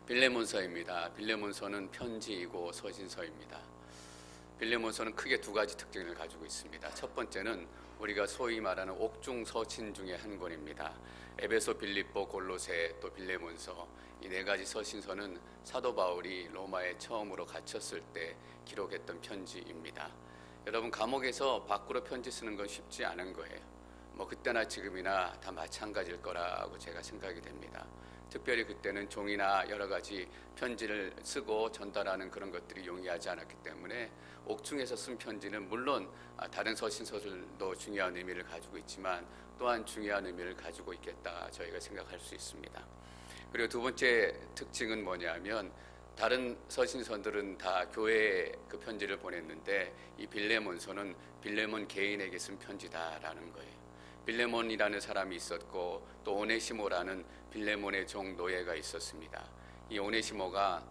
빌레몬서입니다. 빌레몬서는 편지이고 서신서입니다. 빌레몬서는 크게 두 가지 특징을 가지고 있습니다. 첫 번째는 우리가 소위 말하는 옥중 서신 중에 한 권입니다. 에베소, 빌립보, 골로새, 또 빌레몬서, 이 네 가지 서신서는 사도 바울이 로마에 처음으로 갇혔을 때 기록했던 편지입니다. 여러분, 감옥에서 밖으로 편지 쓰는 건 쉽지 않은 거예요. 그때나 지금이나 다 마찬가지일 거라고 제가 생각이 됩니다. 특별히 그때는 종이나 여러 가지 편지를 쓰고 전달하는 그런 것들이 용이하지 않았기 때문에 옥중에서 쓴 편지는 물론 다른 서신서들도 중요한 의미를 가지고 있지만 또한 중요한 의미를 가지고 있겠다 저희가 생각할 수 있습니다. 그리고 두 번째 특징은 뭐냐면 다른 서신서들은 다 교회에 그 편지를 보냈는데 이 빌레몬서는 빌레몬 개인에게 쓴 편지다라는 거예요. 빌레몬이라는 사람이 있었고 또 오네시모라는 빌레몬의 종 노예가 있었습니다. 이 오네시모가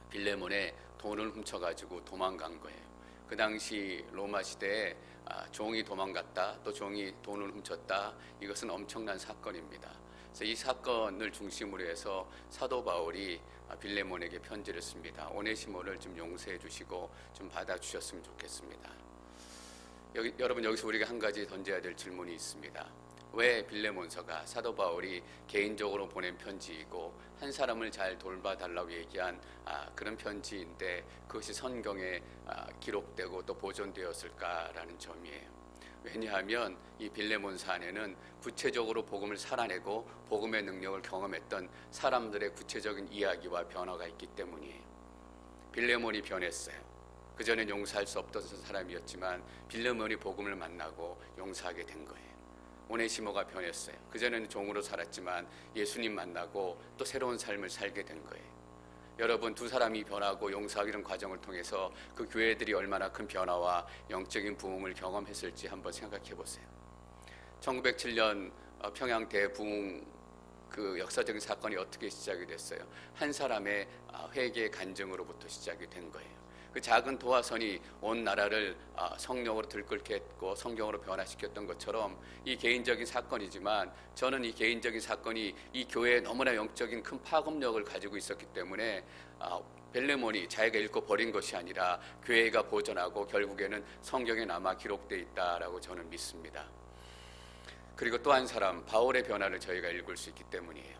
빌레몬의 돈을 훔쳐가지고 도망간 거예요. 그 당시 로마 시대에 종이 도망갔다, 또 종이 돈을 훔쳤다, 이것은 엄청난 사건입니다. 그래서 이 사건을 중심으로 해서 사도 바울이 빌레몬에게 편지를 씁니다. 오네시모를 좀 용서해 주시고 좀 받아주셨으면 좋겠습니다. 여러분, 여기서 우리가 한 가지 던져야 될 질문이 있습니다. 왜 빌레몬서가 사도 바울이 개인적으로 보낸 편지이고 한 사람을 잘 돌봐달라고 얘기한 그런 편지인데 그것이 성경에 기록되고 또 보존되었을까라는 점이에요. 왜냐하면 이 빌레몬서 안에는 구체적으로 복음을 살아내고 복음의 능력을 경험했던 사람들의 구체적인 이야기와 변화가 있기 때문이에요. 빌레몬이 변했어요. 그전엔 용서할 수 없던 사람이었지만 빌레몬이 복음을 만나고 용서하게 된 거예요. 오네시모가 변했어요. 그전에는 종으로 살았지만 예수님 만나고 또 새로운 삶을 살게 된 거예요. 여러분, 두 사람이 변하고 용서하기는 과정을 통해서 그 교회들이 얼마나 큰 변화와 영적인 부흥을 경험했을지 한번 생각해 보세요. 1907년 평양 대부흥 그 역사적인 사건이 어떻게 시작이 됐어요? 한 사람의 회개 간증으로부터 시작이 된 거예요. 그 작은 도화선이 온 나라를 성령으로 들끓게 했고 성경으로 변화시켰던 것처럼 이 개인적인 사건이지만 저는 이 개인적인 사건이 이 교회에 너무나 영적인 큰 파급력을 가지고 있었기 때문에 빌레몬이 자기가 읽고 버린 것이 아니라 교회가 보존하고 결국에는 성경에 남아 기록되어 있다라고 저는 믿습니다. 그리고 또 한 사람, 바울의 변화를 저희가 읽을 수 있기 때문이에요.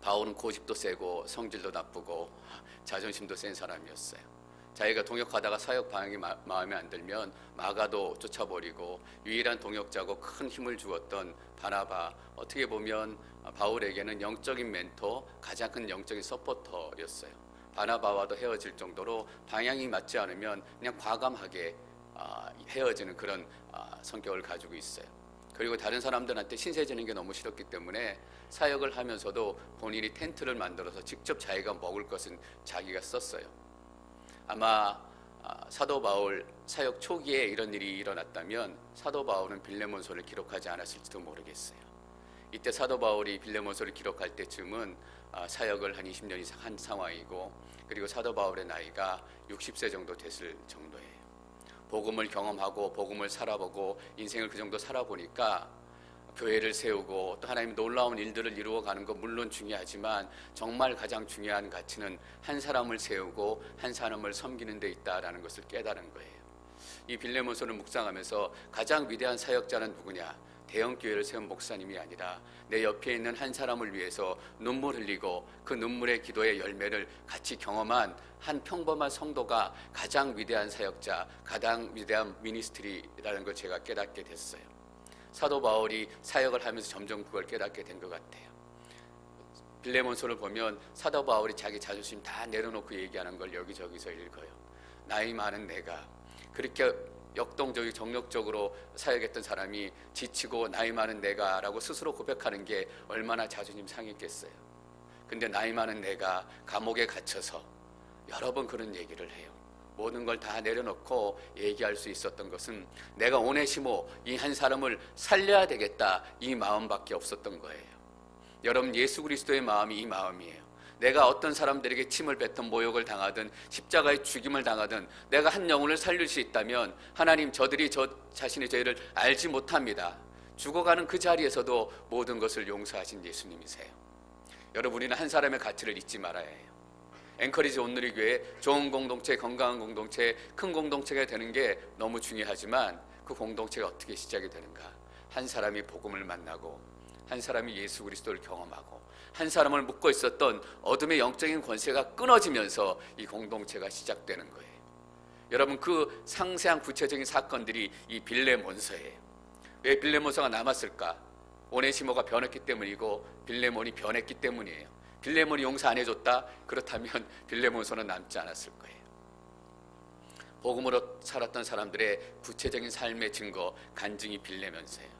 바울은 고집도 세고 성질도 나쁘고 자존심도 센 사람이었어요. 자기가 동역하다가 사역 방향이 마음에 안 들면 마가도 쫓아버리고 유일한 동역자고 큰 힘을 주었던 바나바, 어떻게 보면 바울에게는 영적인 멘토, 가장 큰 영적인 서포터였어요. 바나바와도 헤어질 정도로 방향이 맞지 않으면 그냥 과감하게 헤어지는 그런 성격을 가지고 있어요. 그리고 다른 사람들한테 신세지는 게 너무 싫었기 때문에 사역을 하면서도 본인이 텐트를 만들어서 직접 자기가 먹을 것은 자기가 썼어요. 아마 사도 바울 사역 초기에 이런 일이 일어났다면 사도 바울은 빌레몬서를 기록하지 않았을지도 모르겠어요. 이때 사도 바울이 빌레몬서를 기록할 때쯤은 사역을 한 20년 이상 한 상황이고 그리고 사도 바울의 나이가 60세 정도 됐을 정도예요. 복음을 경험하고 복음을 살아보고 인생을 그 정도 살아보니까 교회를 세우고 또 하나님의 놀라운 일들을 이루어가는 것 물론 중요하지만 정말 가장 중요한 가치는 한 사람을 세우고 한 사람을 섬기는 데 있다라는 것을 깨달은 거예요. 이 빌레몬서를 묵상하면서 가장 위대한 사역자는 누구냐? 대형 교회를 세운 목사님이 아니라 내 옆에 있는 한 사람을 위해서 눈물 흘리고 그 눈물의 기도의 열매를 같이 경험한 한 평범한 성도가 가장 위대한 사역자, 가장 위대한 미니스트리라는 걸 제가 깨닫게 됐어요. 사도 바울이 사역을 하면서 점점 그걸 깨닫게 된 것 같아요. 빌레몬서를 보면 사도 바울이 자기 자존심 다 내려놓고 얘기하는 걸 여기저기서 읽어요. 나이 많은 내가, 그렇게 역동적이고 정력적으로 사역했던 사람이 지치고 나이 많은 내가 라고 스스로 고백하는 게 얼마나 자존심 상했겠어요. 근데 나이 많은 내가 감옥에 갇혀서 여러 번 그런 얘기를 해요. 모든 걸 다 내려놓고 얘기할 수 있었던 것은 내가 오네시모 이 한 사람을 살려야 되겠다 이 마음밖에 없었던 거예요. 여러분, 예수 그리스도의 마음이 이 마음이에요. 내가 어떤 사람들에게 침을 뱉든 모욕을 당하든 십자가의 죽임을 당하든 내가 한 영혼을 살릴 수 있다면 하나님, 저들이 저 자신의 죄를 알지 못합니다. 죽어가는 그 자리에서도 모든 것을 용서하신 예수님이세요. 여러분, 우리는 한 사람의 가치를 잊지 말아야 해요. 앵커리지 온누리교회 좋은 공동체, 건강한 공동체, 큰 공동체가 되는 게 너무 중요하지만 그 공동체가 어떻게 시작이 되는가? 한 사람이 복음을 만나고, 한 사람이 예수 그리스도를 경험하고, 한 사람을 묶고 있었던 어둠의 영적인 권세가 끊어지면서 이 공동체가 시작되는 거예요. 여러분, 그 상세한 구체적인 사건들이 이 빌레몬서예요. 왜 빌레몬서가 남았을까? 오네시모가 변했기 때문이고 빌레몬이 변했기 때문이에요. 빌레몬이 용서 안 해줬다? 그렇다면 빌레몬서는 남지 않았을 거예요. 복음으로 살았던 사람들의 구체적인 삶의 증거, 간증이 빌레몬서예요.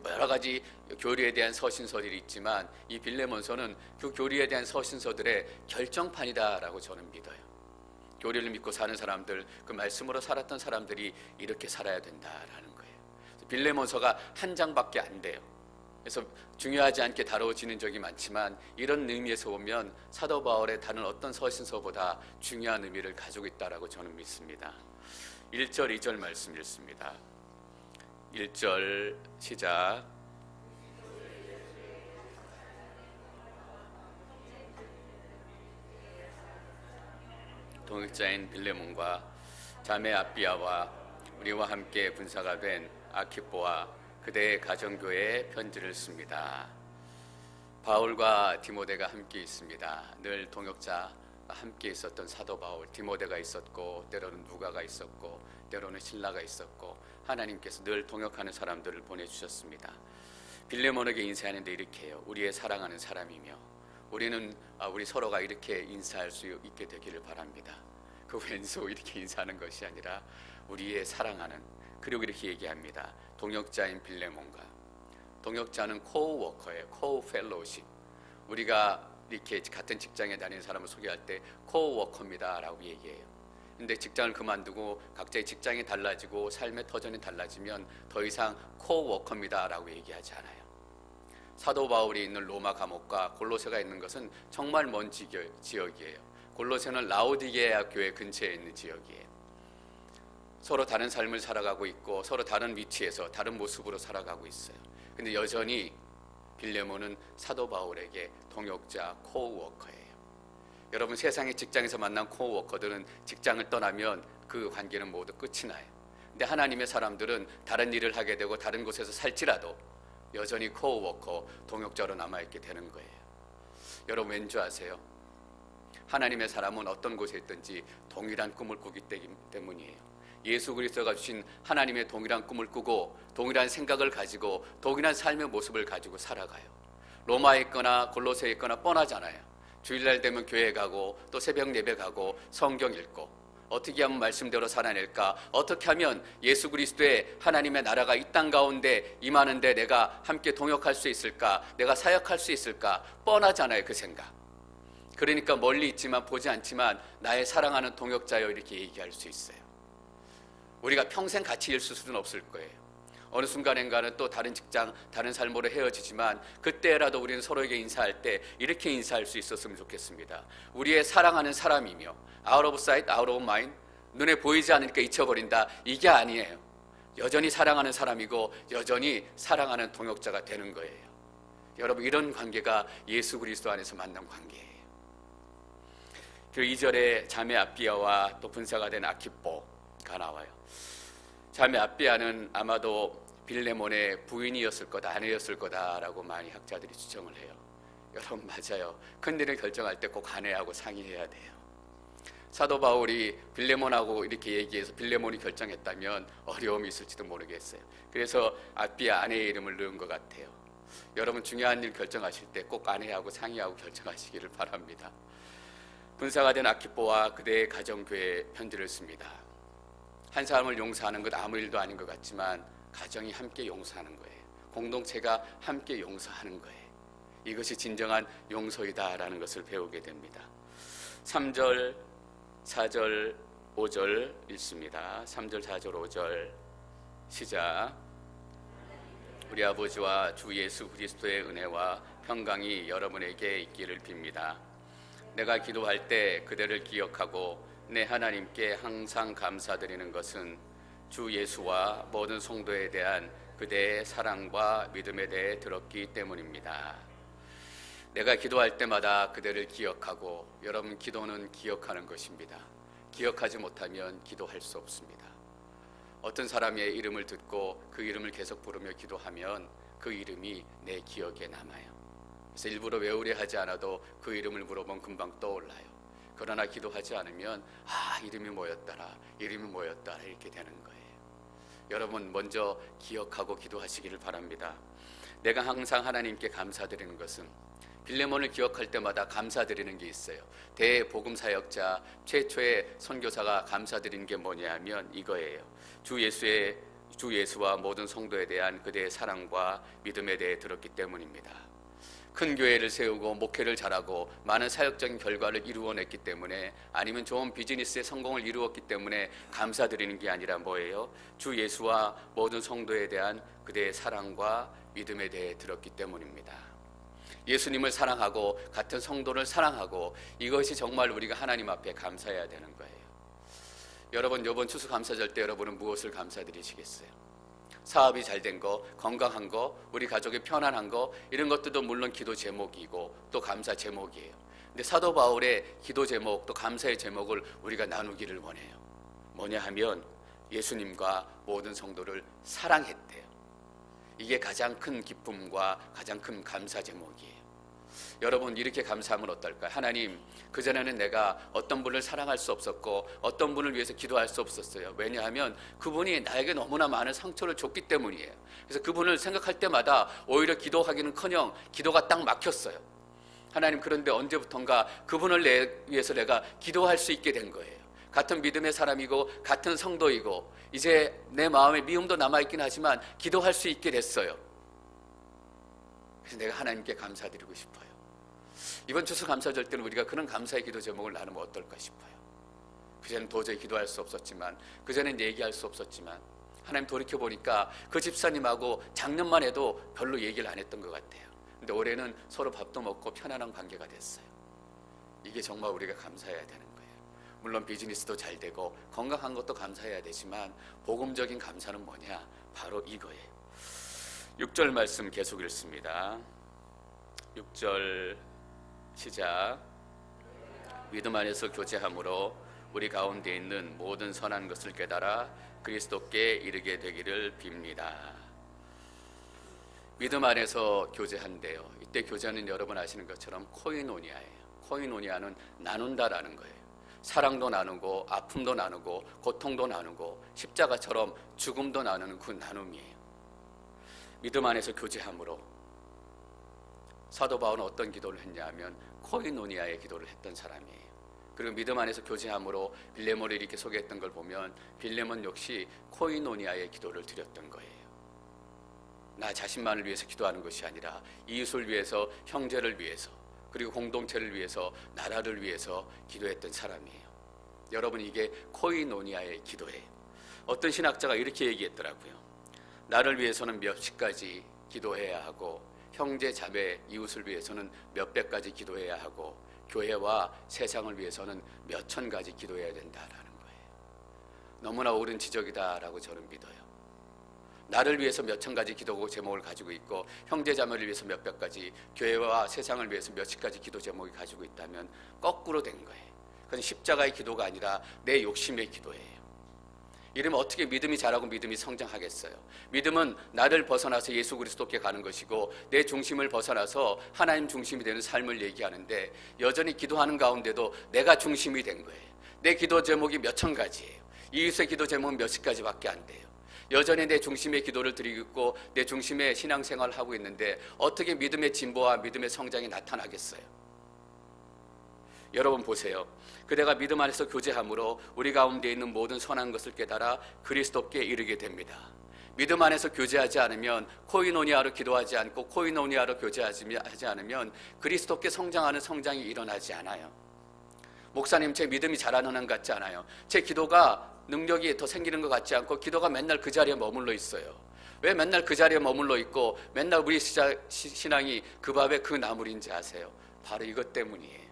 여러 가지 교리에 대한 서신서들이 있지만 이 빌레몬서는 그 교리에 대한 서신서들의 결정판이다라고 저는 믿어요. 교리를 믿고 사는 사람들, 그 말씀으로 살았던 사람들이 이렇게 살아야 된다라는 거예요. 빌레몬서가 한 장밖에 안 돼요. 그래서 중요하지 않게 다뤄지는 적이 많지만 이런 의미에서 보면 사도 바울의 다른 어떤 서신서보다 중요한 의미를 가지고 있다라고 저는 믿습니다. 1절, 2절 말씀 읽습니다. 1절 시작. 동역자인 빌레몬과 자매 아비아와 우리와 함께 분사가 된 아키포와 그대의 가정교회에 편지를 씁니다. 바울과 디모데가 함께 있습니다. 늘 동역자 함께 있었던 사도 바울, 디모데가 있었고 때로는 누가가 있었고 때로는 실라가 있었고 하나님께서 늘 동역하는 사람들을 보내주셨습니다. 빌레몬에게 인사하는데 이렇게 해요. 우리의 사랑하는 사람이며 우리 서로가 이렇게 인사할 수 있게 되기를 바랍니다. 그 왼수 이렇게 인사하는 것이 아니라 우리의 사랑하는, 그리고 이렇게 얘기합니다. 동역자인 빌레몬과, 동역자는 코워커예요. 코펠로우십. 우리가 이렇게 같은 직장에 다니는 사람을 소개할 때 코워커입니다 라고 얘기해요. 근데 직장을 그만두고 각자의 직장이 달라지고 삶의 터전이 달라지면 더 이상 코워커입니다 라고 얘기하지 않아요. 사도 바울이 있는 로마 감옥과 골로새가 있는 것은 정말 먼 지역이에요. 골로새는 라오디게아 교회 근처에 있는 지역이에요. 서로 다른 삶을 살아가고 있고 서로 다른 위치에서 다른 모습으로 살아가고 있어요. 근데 여전히 빌레몬은 사도 바울에게 동역자, 코워커예요. 여러분, 세상의 직장에서 만난 코워커들은 직장을 떠나면 그 관계는 모두 끝이 나요. 근데 하나님의 사람들은 다른 일을 하게 되고 다른 곳에서 살지라도 여전히 코워커, 동역자로 남아있게 되는 거예요. 여러분, 왠지 아세요? 하나님의 사람은 어떤 곳에 있든지 동일한 꿈을 꾸기 때문이에요. 예수 그리스도가 주신 하나님의 동일한 꿈을 꾸고 동일한 생각을 가지고 동일한 삶의 모습을 가지고 살아가요. 로마에 있거나 골로새에 있거나 뻔하잖아요. 주일날 되면 교회 가고 또 새벽 예배 가고 성경 읽고 어떻게 하면 말씀대로 살아낼까? 어떻게 하면 예수 그리스도의 하나님의 나라가 이 땅 가운데 임하는데 내가 함께 동역할 수 있을까? 내가 사역할 수 있을까? 뻔하잖아요, 그 생각. 그러니까 멀리 있지만 보지 않지만 나의 사랑하는 동역자여 이렇게 얘기할 수 있어요. 우리가 평생 같이 있을 수는 없을 거예요. 어느 순간인가는 또 다른 직장, 다른 삶으로 헤어지지만 그때라도 우리는 서로에게 인사할 때 이렇게 인사할 수 있었으면 좋겠습니다. 우리의 사랑하는 사람이며 out of sight, out of mind, 눈에 보이지 않으니까 잊혀버린다, 이게 아니에요. 여전히 사랑하는 사람이고 여전히 사랑하는 동역자가 되는 거예요. 여러분, 이런 관계가 예수 그리스도 안에서 만난 관계예요. 그리고 2절에 자매 아비아와 또 분사가 된 아키포가 나와요. 자매 아비아는 아마도 빌레몬의 부인이었을 거다, 아내였을 거다라고 많이 학자들이 추정을 해요. 여러분, 맞아요. 큰 일을 결정할 때 꼭 아내하고 상의해야 돼요. 사도 바울이 빌레몬하고 이렇게 얘기해서 빌레몬이 결정했다면 어려움이 있을지도 모르겠어요. 그래서 아비아, 아내의 이름을 넣은 것 같아요. 여러분, 중요한 일 결정하실 때 꼭 아내하고 상의하고 결정하시기를 바랍니다. 분사가 된 아키포와 그대의 가정교회에 편지를 씁니다. 한 사람을 용서하는 것 아무 일도 아닌 것 같지만 가정이 함께 용서하는 거예요. 공동체가 함께 용서하는 거예요. 이것이 진정한 용서이다라는 것을 배우게 됩니다. 3절, 4절, 5절 읽습니다. 3절, 4절, 5절 시작. 우리 아버지와 주 예수 그리스도의 은혜와 평강이 여러분에게 있기를 빕니다. 내가 기도할 때 그대를 기억하고 내 하나님께 항상 감사드리는 것은 주 예수와 모든 성도에 대한 그대의 사랑과 믿음에 대해 들었기 때문입니다. 내가 기도할 때마다 그대를 기억하고, 여러분, 기도는 기억하는 것입니다. 기억하지 못하면 기도할 수 없습니다. 어떤 사람의 이름을 듣고 그 이름을 계속 부르며 기도하면 그 이름이 내 기억에 남아요. 그래서 일부러 외우려 하지 않아도 그 이름을 물어보면 금방 떠올라요. 그러나 기도하지 않으면 이름이 뭐였더라, 이름이 뭐였더라 이렇게 되는 거예요. 여러분, 먼저 기억하고 기도하시기를 바랍니다. 내가 항상 하나님께 감사드리는 것은, 빌레몬을 기억할 때마다 감사드리는 게 있어요. 대복음사역자 최초의 선교사가 감사드리는 게 뭐냐면 이거예요. 주 예수와 모든 성도에 대한 그대의 사랑과 믿음에 대해 들었기 때문입니다. 큰 교회를 세우고 목회를 잘하고 많은 사역적인 결과를 이루어냈기 때문에, 아니면 좋은 비즈니스의 성공을 이루었기 때문에 감사드리는 게 아니라 뭐예요? 주 예수와 모든 성도에 대한 그대의 사랑과 믿음에 대해 들었기 때문입니다. 예수님을 사랑하고 같은 성도를 사랑하고, 이것이 정말 우리가 하나님 앞에 감사해야 되는 거예요. 여러분, 이번 추수감사절 때 여러분은 무엇을 감사드리시겠어요? 사업이 잘 된 거, 건강한 거, 우리 가족이 편안한 거, 이런 것들도 물론 기도 제목이고 또 감사 제목이에요. 근데 사도 바울의 기도 제목, 또 감사의 제목을 우리가 나누기를 원해요. 뭐냐 하면 예수님과 모든 성도를 사랑했대요. 이게 가장 큰 기쁨과 가장 큰 감사 제목이에요. 여러분, 이렇게 감사하면 어떨까요? 하나님, 그전에는 내가 어떤 분을 사랑할 수 없었고 어떤 분을 위해서 기도할 수 없었어요. 왜냐하면 그분이 나에게 너무나 많은 상처를 줬기 때문이에요. 그래서 그분을 생각할 때마다 오히려 기도하기는커녕 기도가 딱 막혔어요. 하나님, 그런데 언제부턴가 그분을 위해서 내가 기도할 수 있게 된 거예요. 같은 믿음의 사람이고 같은 성도이고, 이제 내 마음에 미움도 남아있긴 하지만 기도할 수 있게 됐어요. 그래서 내가 하나님께 감사드리고 싶어요. 이번 추수감사절 때는 우리가 그런 감사의 기도 제목을 나누면 어떨까 싶어요. 그전엔 도저히 기도할 수 없었지만, 그전엔 얘기할 수 없었지만, 하나님 돌이켜보니까 그 집사님하고 작년만 해도 별로 얘기를 안 했던 것 같아요. 근데 올해는 서로 밥도 먹고 편안한 관계가 됐어요. 이게 정말 우리가 감사해야 되는 거예요. 물론 비즈니스도 잘 되고 건강한 것도 감사해야 되지만, 복음적인 감사는 뭐냐? 바로 이거예요. 6절 말씀 계속 읽습니다. 6절 시작. 믿음 안에서 교제함으로 우리 가운데 있는 모든 선한 것을 깨달아 그리스도께 이르게 되기를 빕니다. 믿음 안에서 교제한대요. 이때 교제는 여러분 아시는 것처럼 코이노니아예요. 코이노니아는 나눈다라는 거예요. 사랑도 나누고 아픔도 나누고 고통도 나누고 십자가처럼 죽음도 나누는 그 나눔이에요. 믿음 안에서 교제함으로, 사도 바울은 어떤 기도를 했냐면 코이노니아의 기도를 했던 사람이에요. 그리고 믿음 안에서 교제함으로 빌레몬을 이렇게 소개했던 걸 보면 빌레몬 역시 코이노니아의 기도를 드렸던 거예요. 나 자신만을 위해서 기도하는 것이 아니라 이웃을 위해서, 형제를 위해서, 그리고 공동체를 위해서, 나라를 위해서 기도했던 사람이에요. 여러분, 이게 코이노니아의 기도예요. 어떤 신학자가 이렇게 얘기했더라고요. 나를 위해서는 몇 시까지 기도해야 하고, 형제, 자매, 이웃을 위해서는 몇 배까지 기도해야 하고, 교회와 세상을 위해서는 몇 천 가지 기도해야 된다라는 거예요. 너무나 옳은 지적이다라고 저는 믿어요. 나를 위해서 몇 천 가지 기도 제목을 가지고 있고, 형제 자매를 위해서 몇 백 가지, 교회와 세상을 위해서 몇십 가지 기도 제목이 가지고 있다면 거꾸로 된 거예요. 그건 십자가의 기도가 아니라 내 욕심의 기도예요. 이러면 어떻게 믿음이 자라고 믿음이 성장하겠어요? 믿음은 나를 벗어나서 예수 그리스도께 가는 것이고, 내 중심을 벗어나서 하나님 중심이 되는 삶을 얘기하는데, 여전히 기도하는 가운데도 내가 중심이 된 거예요. 내 기도 제목이 몇 천 가지예요. 이웃의 기도 제목은 몇십 가지밖에 안 돼요. 여전히 내 중심의 기도를 드리고 있고 내 중심의 신앙생활을 하고 있는데 어떻게 믿음의 진보와 믿음의 성장이 나타나겠어요? 여러분 보세요. 그대가 믿음 안에서 교제함으로 우리 가운데 있는 모든 선한 것을 깨달아 그리스도께 이르게 됩니다. 믿음 안에서 교제하지 않으면, 코이노니아로 기도하지 않고 코이노니아로 교제하지 않으면 그리스도께 성장하는 성장이 일어나지 않아요. 목사님, 제 믿음이 자라는 것 같지 않아요. 제 기도가 능력이 더 생기는 것 같지 않고 기도가 맨날 그 자리에 머물러 있어요. 왜 맨날 그 자리에 머물러 있고 맨날 우리 신앙이 그 밥에 그 나물인지 아세요? 바로 이것 때문이에요.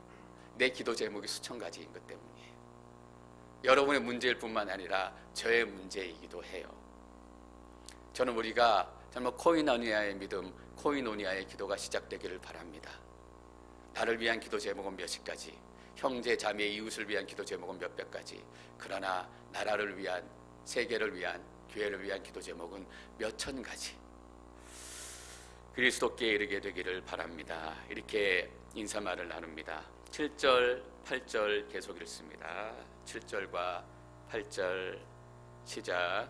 내 기도 제목이 수천 가지인 것 때문이에요. 여러분의 문제일 뿐만 아니라 저의 문제이기도 해요. 저는 우리가 정말 코이노니아의 믿음, 코이노니아의 기도가 시작되기를 바랍니다. 나를 위한 기도 제목은 몇십 가지, 형제 자매 이웃을 위한 기도 제목은 몇백 가지. 그러나 나라를 위한, 세계를 위한, 교회를 위한 기도 제목은 몇천 가지. 그리스도께 이르게 되기를 바랍니다. 이렇게 인사말을 나눕니다. 7절, 8절 계속 읽습니다. 7절과 8절 시작.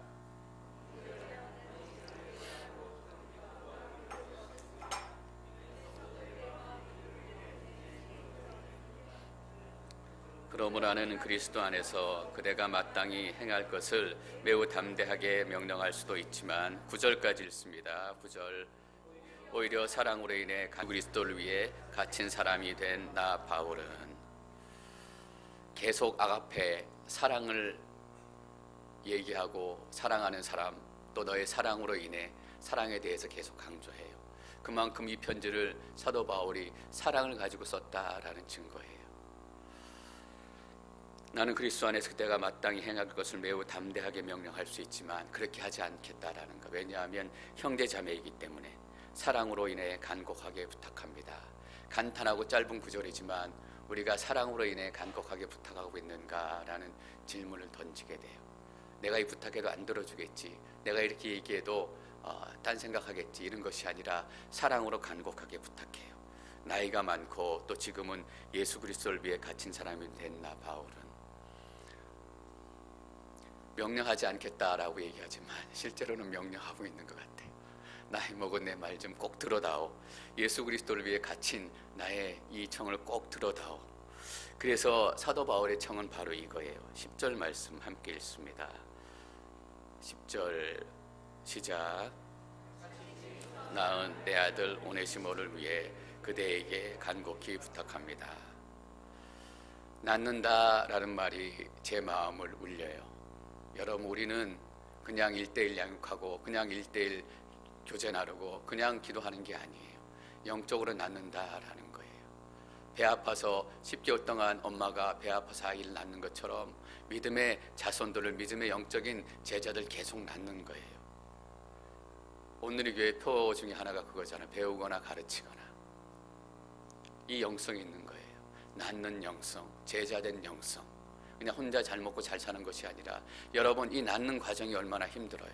그러므로 나는 그리스도 안에서 그대가 마땅히 행할 것을 매우 담대하게 명령할 수도 있지만 9절까지 읽습니다. 9절. 오히려 사랑으로 인해 그리스도를 위해 갇힌 사람이 된 나 바울은, 계속 아가페, 사랑을 얘기하고 사랑하는 사람, 또 너의 사랑으로 인해 사랑에 대해서 계속 강조해요. 그만큼 이 편지를 사도 바울이 사랑을 가지고 썼다라는 증거예요. 나는 그리스도 안에서 그대가 마땅히 행할 것을 매우 담대하게 명령할 수 있지만 그렇게 하지 않겠다라는 거. 왜냐하면 형제 자매이기 때문에 사랑으로 인해 간곡하게 부탁합니다. 간단하고 짧은 구절이지만 우리가 사랑으로 인해 간곡하게 부탁하고 있는가라는 질문을 던지게 돼요. 내가 이 부탁해도 안 들어주겠지, 내가 이렇게 얘기해도 딴 생각하겠지, 이런 것이 아니라 사랑으로 간곡하게 부탁해요. 나이가 많고 또 지금은 예수 그리스도를 위해 갇힌 사람이 된 나 바울은 명령하지 않겠다라고 얘기하지만 실제로는 명령하고 있는 것 같아요. 나이 먹은 내 말 좀 꼭 들어다오. 예수 그리스도를 위해 갇힌 나의 이 청을 꼭 들어다오. 그래서 사도 바울의 청은 바로 이거예요. 10절 말씀 함께 읽습니다. 10절 시작. 낳은 내 아들 오네시모를 위해 그대에게 간곡히 부탁합니다. 낳는다라는 말이 제 마음을 울려요. 여러분, 우리는 그냥 1:1 양육하고 그냥 1:1 교제 나누고 그냥 기도하는 게 아니에요. 영적으로 낳는다라는 거예요. 배 아파서 10개월 동안 엄마가 배 아파서 아이를 낳는 것처럼 믿음의 자손들을, 믿음의 영적인 제자들 계속 낳는 거예요. 오늘의 교회 표 중에 하나가 그거잖아요. 배우거나 가르치거나. 이 영성이 있는 거예요. 낳는 영성, 제자된 영성. 그냥 혼자 잘 먹고 잘 사는 것이 아니라, 여러분, 이 낳는 과정이 얼마나 힘들어요.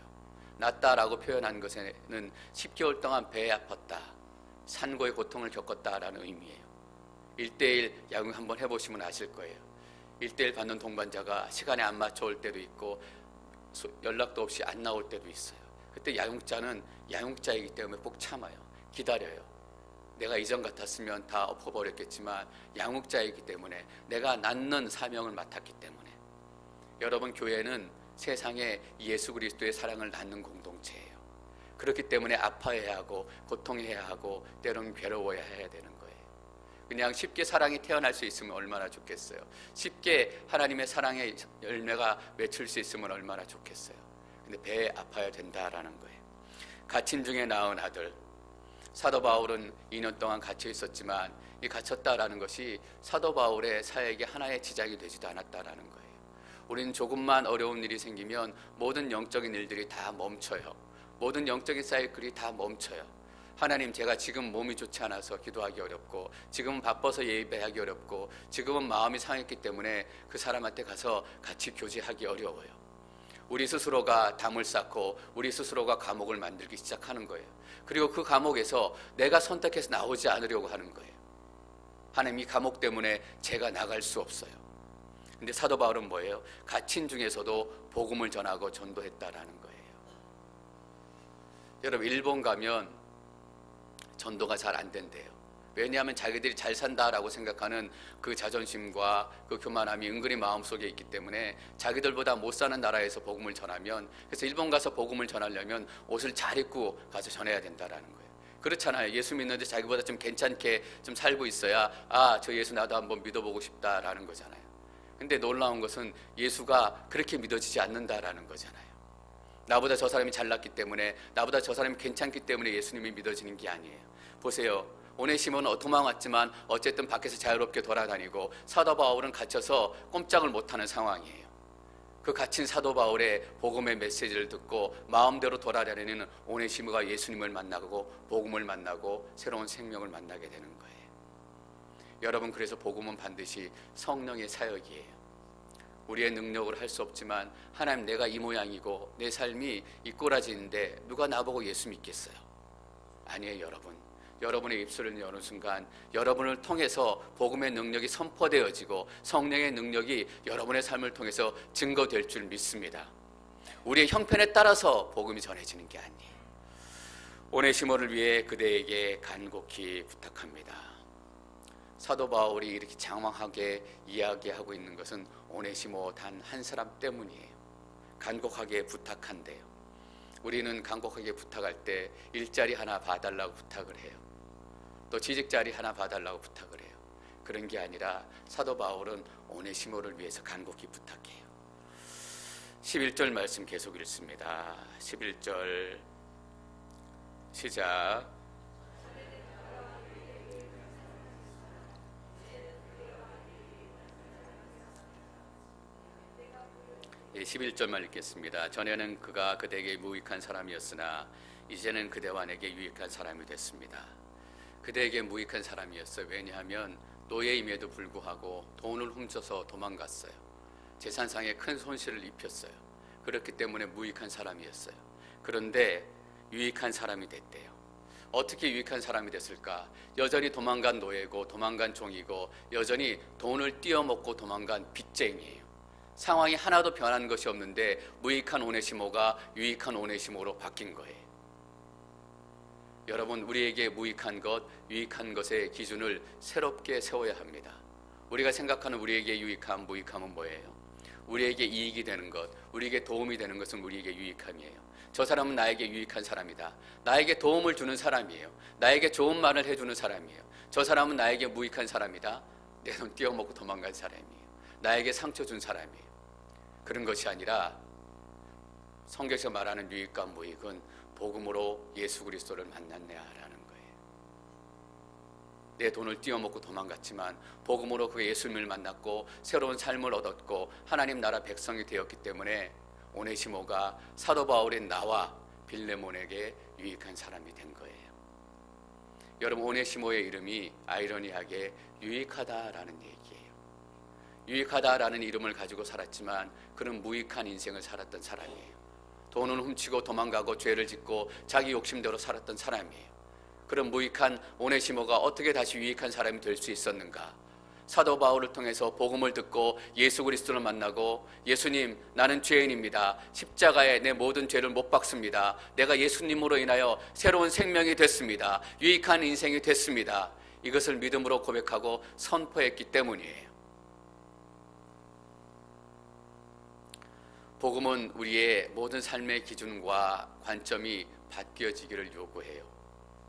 낳다라고 표현한 것에는 10개월 동안 배에 아팠다, 산고의 고통을 겪었다라는 의미예요. 1:1 양육 한번 해보시면 아실 거예요. 1:1 받는 동반자가 시간에 안 맞춰 올 때도 있고 연락도 없이 안 나올 때도 있어요. 그때 양육자는 양육자이기 때문에 꼭 참아요. 기다려요. 내가 이전 같았으면 다 엎어버렸겠지만 양육자이기 때문에, 내가 낳는 사명을 맡았기 때문에. 여러분, 교회는 세상에 예수 그리스도의 사랑을 낳는 공동체예요. 그렇기 때문에 아파해야 하고 고통해야 하고 때로는 괴로워야 해야 되는 거예요. 그냥 쉽게 사랑이 태어날 수 있으면 얼마나 좋겠어요. 쉽게 하나님의 사랑의 열매가 맺힐 수 있으면 얼마나 좋겠어요. 근데 배에 아파야 된다라는 거예요. 갇힌 중에 낳은 아들. 사도 바울은 2년 동안 갇혀 있었지만 이 갇혔다라는 것이 사도 바울의 사역에 하나의 지장이 되지도 않았다라는 거예요. 우리는 조금만 어려운 일이 생기면 모든 영적인 일들이 다 멈춰요. 모든 영적인 사이클이 다 멈춰요. 하나님, 제가 지금 몸이 좋지 않아서 기도하기 어렵고, 지금은 바빠서 예배하기 어렵고, 지금은 마음이 상했기 때문에 그 사람한테 가서 같이 교제하기 어려워요. 우리 스스로가 담을 쌓고 우리 스스로가 감옥을 만들기 시작하는 거예요. 그리고 그 감옥에서 내가 선택해서 나오지 않으려고 하는 거예요. 하나님, 이 감옥 때문에 제가 나갈 수 없어요. 근데 사도 바울은 뭐예요? 갇힌 중에서도 복음을 전하고 전도했다라는 거예요. 여러분, 일본 가면 전도가 잘 안 된대요. 왜냐하면 자기들이 잘 산다라고 생각하는 그 자존심과 그 교만함이 은근히 마음속에 있기 때문에 자기들보다 못 사는 나라에서 복음을 전하면, 그래서 일본 가서 복음을 전하려면 옷을 잘 입고 가서 전해야 된다라는 거예요. 그렇잖아요. 예수 믿는데 자기보다 좀 괜찮게 좀 살고 있어야, 저 예수 나도 한번 믿어보고 싶다라는 거잖아요. 근데 놀라운 것은 예수가 그렇게 믿어지지 않는다라는 거잖아요. 나보다 저 사람이 잘났기 때문에, 나보다 저 사람이 괜찮기 때문에 예수님이 믿어지는 게 아니에요. 보세요. 오네시모는 도망왔지만 어쨌든 밖에서 자유롭게 돌아다니고, 사도 바울은 갇혀서 꼼짝을 못하는 상황이에요. 그 갇힌 사도 바울의 복음의 메시지를 듣고 마음대로 돌아다니는 오네시모가 예수님을 만나고 복음을 만나고 새로운 생명을 만나게 되는 거예요. 여러분, 그래서 복음은 반드시 성령의 사역이에요. 우리의 능력으로 할 수 없지만 하나님, 내가 이 모양이고 내 삶이 이 꼬라지인데 누가 나보고 예수 믿겠어요? 아니에요. 여러분의 입술을 여는 순간 여러분을 통해서 복음의 능력이 선포되어지고 성령의 능력이 여러분의 삶을 통해서 증거될 줄 믿습니다. 우리의 형편에 따라서 복음이 전해지는 게 아니에요. 오네시모를 위해 그대에게 간곡히 부탁합니다. 사도 바울이 이렇게 장황하게 이야기하고 있는 것은 오네시모 단 한 사람 때문이에요. 간곡하게 부탁한대요. 우리는 간곡하게 부탁할 때 일자리 하나 봐달라고 부탁을 해요. 또 취직자리 하나 봐달라고 부탁을 해요. 그런 게 아니라 사도 바울은 오네시모를 위해서 간곡히 부탁해요. 11절 말씀 계속 읽습니다. 11절 시작. 11절만 읽겠습니다. 전에는 그가 그대에게 무익한 사람이었으나 이제는 그대와 내게 유익한 사람이 됐습니다. 그대에게 무익한 사람이었어요. 왜냐하면 노예임에도 불구하고 돈을 훔쳐서 도망갔어요. 재산상에 큰 손실을 입혔어요. 그렇기 때문에 무익한 사람이었어요. 그런데 유익한 사람이 됐대요. 어떻게 유익한 사람이 됐을까? 여전히 도망간 노예고 도망간 종이고 여전히 돈을 띄어먹고 도망간 빚쟁이에요. 상황이 하나도 변한 것이 없는데 무익한 오네시모가 유익한 오네시모로 바뀐 거예요. 여러분, 우리에게 무익한 것, 유익한 것의 기준을 새롭게 세워야 합니다. 우리가 생각하는 우리에게 유익함, 무익함은 뭐예요? 우리에게 이익이 되는 것, 우리에게 도움이 되는 것은 우리에게 유익함이에요. 저 사람은 나에게 유익한 사람이다. 나에게 도움을 주는 사람이에요. 나에게 좋은 말을 해주는 사람이에요. 저 사람은 나에게 무익한 사람이다. 내 돈 띄어먹고 도망간 사람이에요. 나에게 상처 준 사람이에요. 그런 것이 아니라 성경에서 말하는 유익과 무익은 복음으로 예수 그리스도를 만났냐라는 거예요. 내 돈을 띄어먹고 도망갔지만 복음으로 그 예수님을 만났고 새로운 삶을 얻었고 하나님 나라 백성이 되었기 때문에 오네시모가 사도 바울인 나와 빌레몬에게 유익한 사람이 된 거예요. 여러분, 오네시모의 이름이 아이러니하게 유익하다라는 얘기예요. 유익하다라는 이름을 가지고 살았지만 그는 무익한 인생을 살았던 사람이에요. 돈을 훔치고 도망가고 죄를 짓고 자기 욕심대로 살았던 사람이에요. 그런 무익한 오네시모가 어떻게 다시 유익한 사람이 될 수 있었는가? 사도 바울을 통해서 복음을 듣고 예수 그리스도를 만나고, 예수님, 나는 죄인입니다. 십자가에 내 모든 죄를 못 박습니다. 내가 예수님으로 인하여 새로운 생명이 됐습니다. 유익한 인생이 됐습니다. 이것을 믿음으로 고백하고 선포했기 때문이에요. 복음은 우리의 모든 삶의 기준과 관점이 바뀌어지기를 요구해요.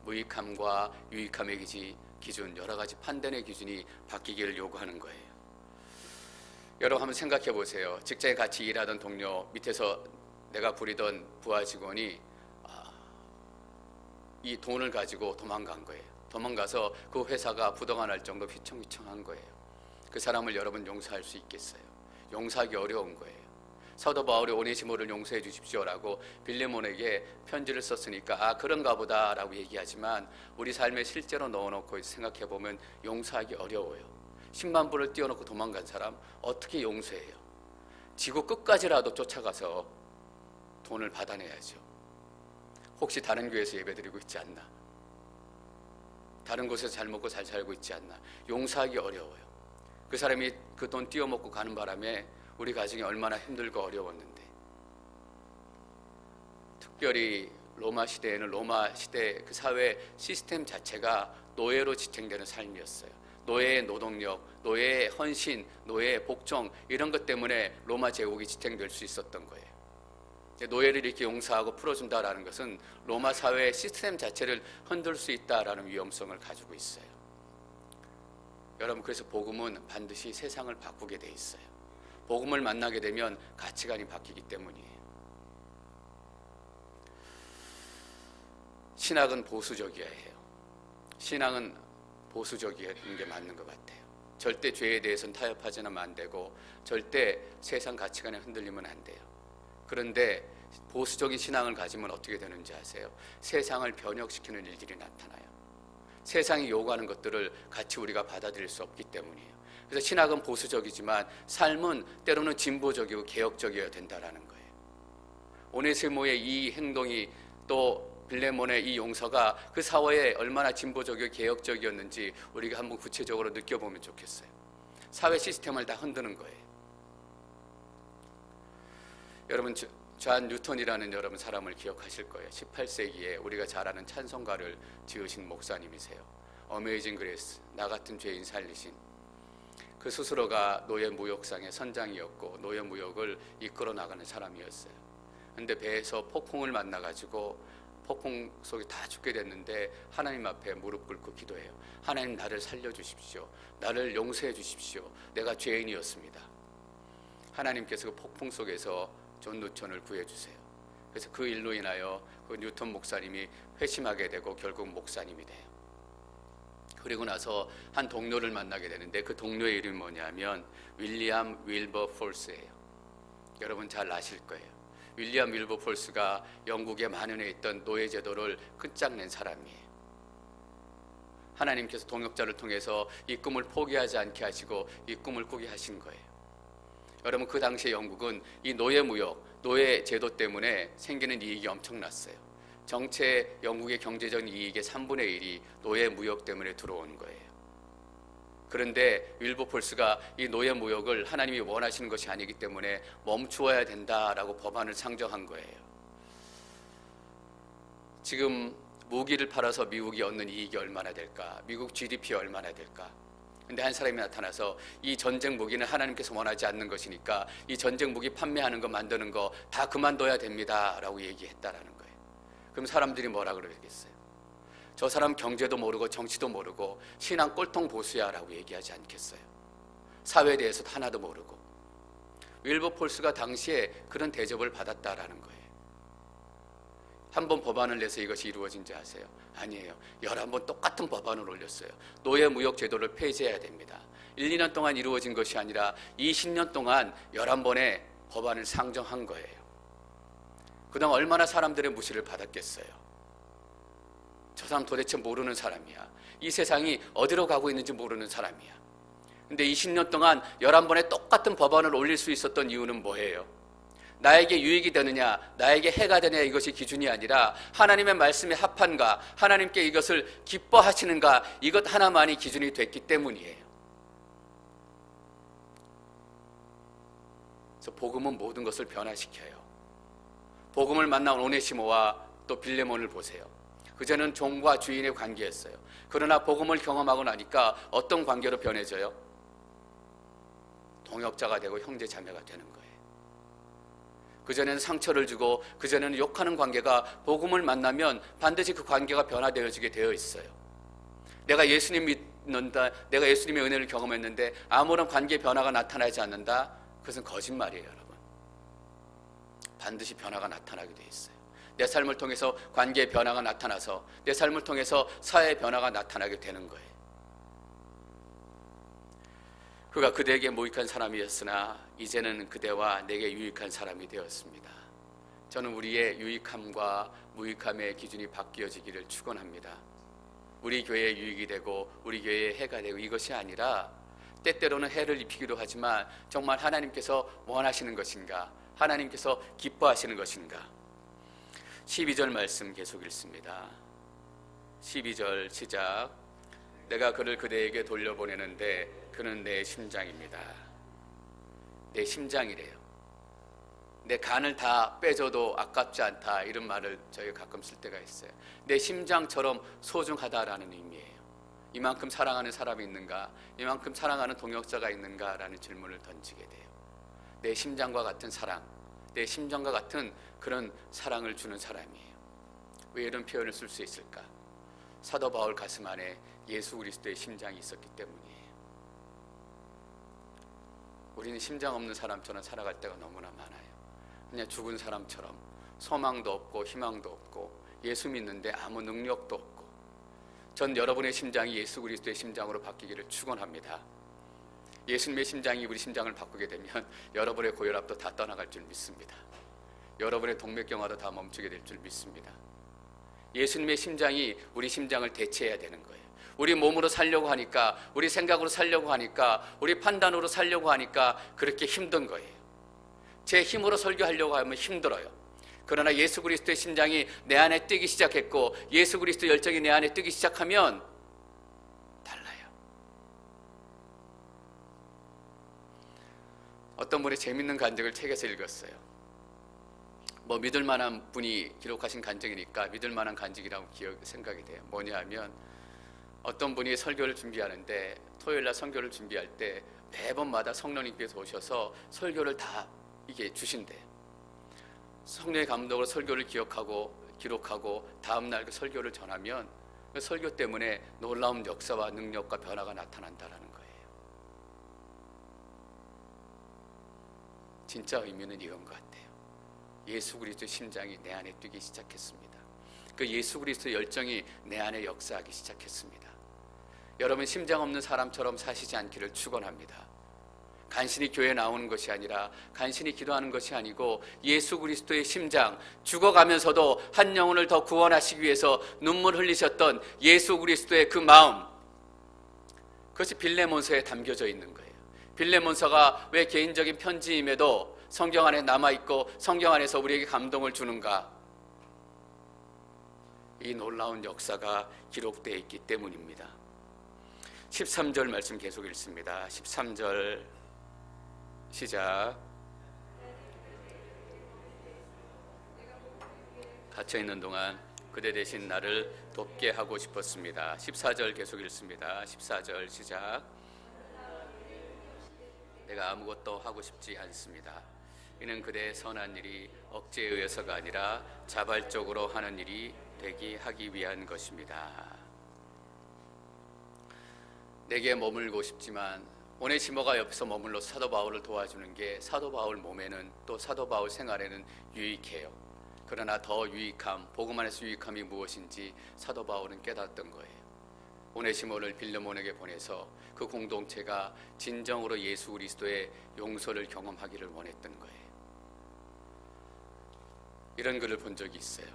무익함과 유익함의 기준, 여러 가지 판단의 기준이 바뀌기를 요구하는 거예요. 여러분, 한번 생각해 보세요. 직장에 같이 일하던 동료 밑에서 내가 부리던 부하 직원이 이 돈을 가지고 도망간 거예요. 도망가서 그 회사가 부도가 정도 휘청휘청한 거예요. 그 사람을 여러분 용서할 수 있겠어요? 용서하기 어려운 거예요. 사도 바울이 오네시모를 용서해 주십시오라고 빌레몬에게 편지를 썼으니까 그런가 보다라고 얘기하지만 우리 삶에 실제로 넣어놓고 생각해 보면 용서하기 어려워요. 10만 불을 띄워놓고 도망간 사람 어떻게 용서해요? 지구 끝까지라도 쫓아가서 돈을 받아내야죠. 혹시 다른 교회에서 예배드리고 있지 않나? 다른 곳에서 잘 먹고 잘 살고 있지 않나? 용서하기 어려워요. 그 사람이 그 돈 띄워먹고 가는 바람에 우리 가정이 얼마나 힘들고 어려웠는데, 특별히 로마 시대에는 로마 시대 그 사회 시스템 자체가 노예로 지탱되는 삶이었어요. 노예의 노동력, 노예의 헌신, 노예의 복종, 이런 것 때문에 로마 제국이 지탱될 수 있었던 거예요. 노예를 이렇게 용서하고 풀어준다라는 것은 로마 사회의 시스템 자체를 흔들 수 있다라는 위험성을 가지고 있어요. 여러분, 그래서 복음은 반드시 세상을 바꾸게 돼 있어요. 복음을 만나게 되면 가치관이 바뀌기 때문이에요. 신학은 보수적이어야 해요. 신앙은 보수적인 게 맞는 것 같아요. 절대 죄에 대해서는 타협하지는 안 되고 절대 세상 가치관에 흔들리면 안 돼요. 그런데 보수적인 신앙을 가지면 어떻게 되는지 아세요? 세상을 변혁시키는 일들이 나타나요. 세상이 요구하는 것들을 같이 우리가 받아들일 수 없기 때문이에요. 그래서 신학은 보수적이지만 삶은 때로는 진보적이고 개혁적이어야 된다라는 거예요. 오네시모의 이 행동이 또 빌레몬의 이 용서가 그 사회에 얼마나 진보적이고 개혁적이었는지 우리가 한번 구체적으로 느껴보면 좋겠어요. 사회 시스템을 다 흔드는 거예요. 여러분, 존 뉴턴이라는 여러분 사람을 기억하실 거예요. 18세기에 우리가 잘 아는 찬송가를 지으신 목사님이세요. 어메이징 그레이스, 나 같은 죄인 살리신. 그 스스로가 노예무역상의 선장이었고 노예무역을 이끌어 나가는 사람이었어요. 근데 배에서 폭풍을 만나가지고 폭풍 속에 다 죽게 됐는데 하나님 앞에 무릎 꿇고 기도해요. 하나님, 나를 살려주십시오. 나를 용서해 주십시오. 내가 죄인이었습니다. 하나님께서 그 폭풍 속에서 존 뉴턴을 구해주세요. 그래서 그 일로 인하여 그 뉴턴 목사님이 회심하게 되고 결국 목사님이 돼요. 그리고 나서 한 동료를 만나게 되는데 그 동료의 이름이 뭐냐면 윌리엄 윌버폴스예요. 여러분 잘 아실 거예요. 윌리엄 윌버폴스가 영국에 만연해 있던 노예제도를 끝장낸 사람이에요. 하나님께서 동역자를 통해서 이 꿈을 포기하지 않게 하시고 이 꿈을 꾸게 하신 거예요. 여러분, 그 당시에 영국은 이 노예무역, 노예제도 때문에 생기는 이익이 엄청났어요. 전체 영국의 경제적 이익의 3분의 1이 노예무역 때문에 들어온 거예요. 그런데 윌버폴스가 이 노예무역을 하나님이 원하시는 것이 아니기 때문에 멈추어야 된다라고 법안을 상정한 거예요. 지금 무기를 팔아서 미국이 얻는 이익이 얼마나 될까? 미국 GDP 얼마나 될까? 근데 한 사람이 나타나서 이 전쟁 무기는 하나님께서 원하지 않는 것이니까 이 전쟁 무기 판매하는 거 만드는 거 다 그만둬야 됩니다 라고 얘기했다라는 거예요. 그럼 사람들이 뭐라 그러겠어요? 저 사람 경제도 모르고 정치도 모르고 신앙 꼴통 보수야 라고 얘기하지 않겠어요? 사회에 대해서도 하나도 모르고. 윌버폴스가 당시에 그런 대접을 받았다라는 거예요. 한 번 법안을 내서 이것이 이루어진지 아세요? 아니에요. 11번 똑같은 법안을 올렸어요. 노예무역 제도를 폐지해야 됩니다. 1, 2년 동안 이루어진 것이 아니라 20년 동안 11번의 법안을 상정한 거예요. 그동안 얼마나 사람들의 무시를 받았겠어요. 저 사람 도대체 모르는 사람이야. 이 세상이 어디로 가고 있는지 모르는 사람이야. 근데 20년 동안 11번의 똑같은 법안을 올릴 수 있었던 이유는 뭐예요? 나에게 유익이 되느냐, 나에게 해가 되느냐, 이것이 기준이 아니라 하나님의 말씀에 합한가, 하나님께 이것을 기뻐하시는가, 이것 하나만이 기준이 됐기 때문이에요. 그래서 복음은 모든 것을 변화시켜요. 복음을 만난 오네시모와 또 빌레몬을 보세요. 그전에는 종과 주인의 관계였어요. 그러나 복음을 경험하고 나니까 어떤 관계로 변해져요? 동역자가 되고 형제 자매가 되는 거예요. 그전에는 상처를 주고 그전에는 욕하는 관계가 복음을 만나면 반드시 그 관계가 변화되어지게 되어 있어요. 내가 예수님 믿는다, 내가 예수님의 은혜를 경험했는데 아무런 관계 변화가 나타나지 않는다? 그것은 거짓말이에요, 여러분. 반드시 변화가 나타나게 되어 있어요. 내 삶을 통해서 관계의 변화가 나타나서 내 삶을 통해서 사회의 변화가 나타나게 되는 거예요. 그가 그대에게 무익한 사람이었으나 이제는 그대와 내게 유익한 사람이 되었습니다. 저는 우리의 유익함과 무익함의 기준이 바뀌어지기를 축원합니다. 우리 교회에 유익이 되고 우리 교회에 해가 되고 이것이 아니라 때때로는 해를 입히기도 하지만 정말 하나님께서 원하시는 것인가, 하나님께서 기뻐하시는 것인가. 12절 말씀 계속 읽습니다. 12절 시작. 내가 그를 그대에게 돌려보내는데 그는 내 심장입니다. 내 심장이래요. 내 간을 다 빼줘도 아깝지 않다, 이런 말을 저희가 가끔 쓸 때가 있어요. 내 심장처럼 소중하다라는 의미예요. 이만큼 사랑하는 사람이 있는가, 이만큼 사랑하는 동역자가 있는가 라는 질문을 던지게 돼요. 내 심장과 같은 사랑, 내 심장과 같은 그런 사랑을 주는 사람이에요. 왜 이런 표현을 쓸 수 있을까? 사도 바울 가슴 안에 예수 그리스도의 심장이 있었기 때문이에요. 우리는 심장 없는 사람처럼 살아갈 때가 너무나 많아요. 그냥 죽은 사람처럼 소망도 없고 희망도 없고 예수 믿는데 아무 능력도 없고. 전 여러분의 심장이 예수 그리스도의 심장으로 바뀌기를 축원합니다. 예수님의 심장이 우리 심장을 바꾸게 되면 여러분의 고혈압도 다 떠나갈 줄 믿습니다. 여러분의 동맥경화도 다 멈추게 될 줄 믿습니다. 예수님의 심장이 우리 심장을 대체해야 되는 거예요. 우리 몸으로 살려고 하니까, 우리 생각으로 살려고 하니까, 우리 판단으로 살려고 하니까 그렇게 힘든 거예요. 제 힘으로 설교하려고 하면 힘들어요. 그러나 예수 그리스도의 심장이 내 안에 뛰기 시작했고 예수 그리스도 열정이 내 안에 뛰기 시작하면 달라요. 어떤 분이 재밌는 간증을 책에서 읽었어요. 뭐 믿을 만한 분이 기록하신 간증이니까 믿을 만한 간증이라고 생각이 돼요. 뭐냐 하면 어떤 분이 설교를 준비하는데 토요일 날 설교를 준비할 때 매번마다 성령님께서 오셔서 설교를 다 이게 주신대요. 성령의 감동으로 설교를 기록하고 다음날 그 설교를 전하면 그 설교 때문에 놀라운 역사와 능력과 변화가 나타난다라는 거예요. 진짜 의미는 이런 것 같아요. 예수 그리스도의 심장이 내 안에 뛰기 시작했습니다. 그 예수 그리스도의 열정이 내 안에 역사하기 시작했습니다. 여러분 심장 없는 사람처럼 사시지 않기를 축원합니다. 간신히 교회에 나오는 것이 아니라 간신히 기도하는 것이 아니고 예수 그리스도의 심장, 죽어가면서도 한 영혼을 더 구원하시기 위해서 눈물 흘리셨던 예수 그리스도의 그 마음, 그것이 빌레몬서에 담겨져 있는 거예요. 빌레몬서가 왜 개인적인 편지임에도 성경 안에 남아있고 성경 안에서 우리에게 감동을 주는가? 이 놀라운 역사가 기록되어 있기 때문입니다. 13절 말씀 계속 읽습니다. 13절 시작. 닫혀있는 동안 그대 대신 나를 돕게 하고 싶었습니다. 14절 계속 읽습니다. 14절 시작. 내가 아무것도 하고 싶지 않습니다. 이는 그대의 선한 일이 억지에 의해서가 아니라 자발적으로 하는 일이 되게 하기 위한 것입니다. 내게 머물고 싶지만 오네시모가 옆에서 머물러 사도 바울을 도와주는 게 사도 바울 몸에는 또 사도 바울 생활에는 유익해요. 그러나 더 유익함, 복음 안에서 유익함이 무엇인지 사도 바울은 깨닫던 거예요. 오네시모를 빌레몬에게 보내서 그 공동체가 진정으로 예수 그리스도의 용서를 경험하기를 원했던 거예요. 이런 글을 본 적이 있어요.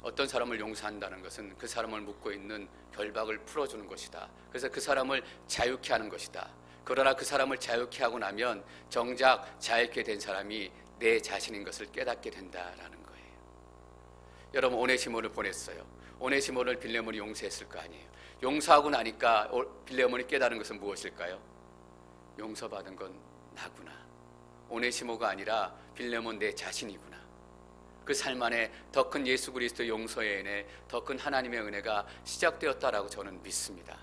어떤 사람을 용서한다는 것은 그 사람을 묶고 있는 결박을 풀어주는 것이다. 그래서 그 사람을 자유케 하는 것이다. 그러나 그 사람을 자유케 하고 나면 정작 자유케 된 사람이 내 자신인 것을 깨닫게 된다라는 거예요. 여러분 오네시모를 보냈어요. 오네시모를 빌레몬이 용서했을 거 아니에요. 용서하고 나니까 빌레몬이 깨달은 것은 무엇일까요? 용서받은 건 나구나. 오네시모가 아니라 빌레몬 내 자신이구나. 그 삶 안에 더 큰 예수 그리스도의 용서의 은혜, 더 큰 하나님의 은혜가 시작되었다라고 저는 믿습니다.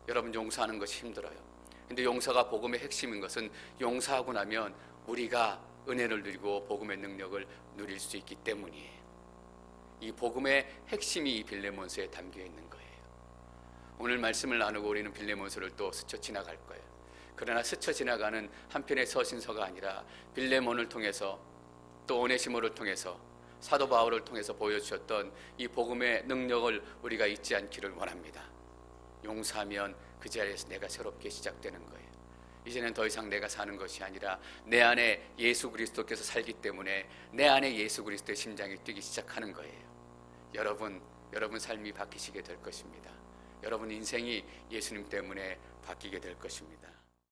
여러분 용서하는 것이 힘들어요. 근데 용서가 복음의 핵심인 것은 용서하고 나면 우리가 은혜를 누리고 복음의 능력을 누릴 수 있기 때문이에요. 이 복음의 핵심이 이 빌레몬서에 담겨 있는 거예요. 오늘 말씀을 나누고 우리는 빌레몬서를 또 스쳐 지나갈 거예요. 그러나 스쳐 지나가는 한편의 서신서가 아니라 빌레몬을 통해서 또 오네시모를 통해서 사도 바울을 통해서 보여주셨던 이 복음의 능력을 우리가 잊지 않기를 원합니다. 용서하면 그 자리에서 내가 새롭게 시작되는 거예요. 이제는 더 이상 내가 사는 것이 아니라 내 안에 예수 그리스도께서 살기 때문에 내 안에 예수 그리스도의 심장이 뛰기 시작하는 거예요. 여러분 삶이 바뀌시게 될 것입니다. 여러분 인생이 예수님 때문에 바뀌게 될 것입니다.